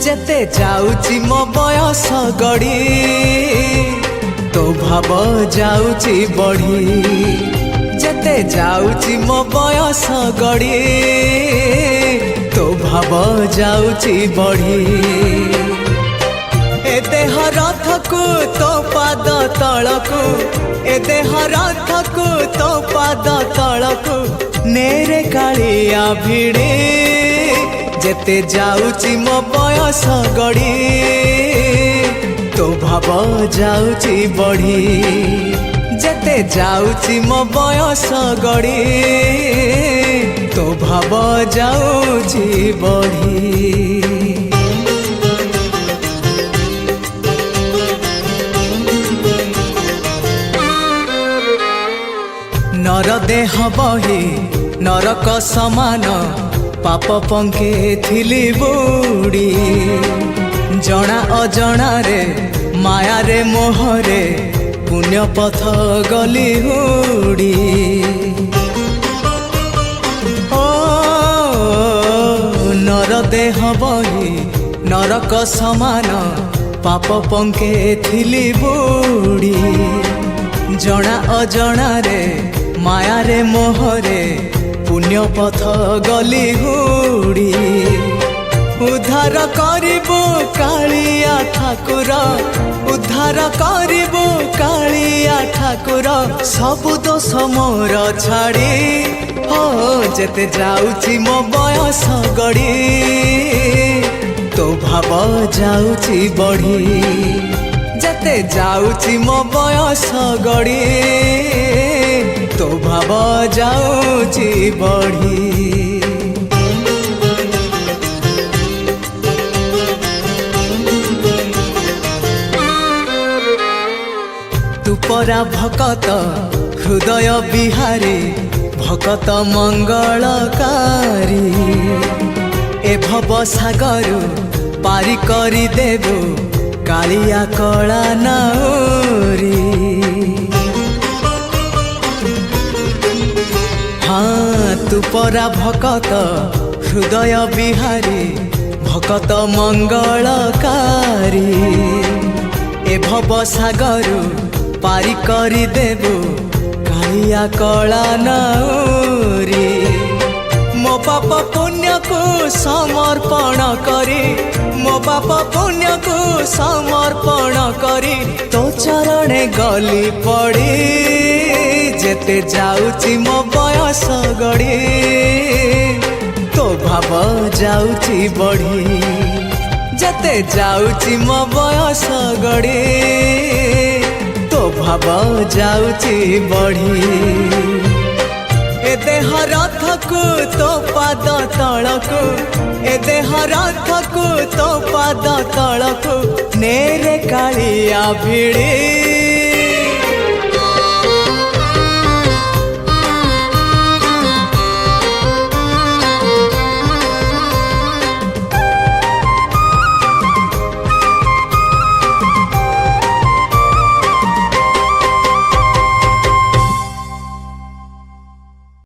जेते जाउची मो बयस गड़ी तो भाव जाउची बढ़ी जेते जाउची मो बयस गड़ी तो भाव जाउची बढ़ी ए देह रथकु तो पाद तलकु ए देह रथकु तो पाद तलकु नेरे कालिया भिड़े जेते जाउची मो बयस गड़ी तो भाव जाउची बढ़ी जेते जाउची मो बयस गड़ी तो भाव जाउची बढ़ी नर देह बही नरक समान पाप पंके थिली बुड़ी जना अजना रे माया रे मोहरे पुण्य पथ गली हुड़ी ओ नर देह बही नरक समान पाप पंके थिली बुड़ी जना अजना रे माया रे मोहरे पुण्य पथ गली हुड़ी उद्धार करिबो कालिया ठाकुर उद्धार करिबो कालिया ठाकुर सबु दोष मोर छाड़ी हो जेते जाउची मो बयस गड़ी तो भाव जाउची बढ़ी जेते जाउची मो बयस गड़ी तो भाव जाउची बढ़ी तू परा भकत हृदय बिहारी भकत मंगलकारी ए भव सागर पारी करी देबो कालिया कला नाउरी हाँ तू परा भकत हृदय बिहारी भकत मंगलकारी ए भव सागर पारी करी देबो कालिया कला नाउरी मो पाप पुण्य को समर्पण करी मो पाप पुण्य को समर्पण करी तो चरणे गली पड़ी जेते जाउची मो बयस गड़ी तो भाव जाउची बढ़ी जेते जाउची मो बयस गड़ी तो भाव जाउची बढ़ी ए देह रथकु तो पाद तलकु ए देह रथकु तो पाद तलकु नेरे कालिया भिड़ी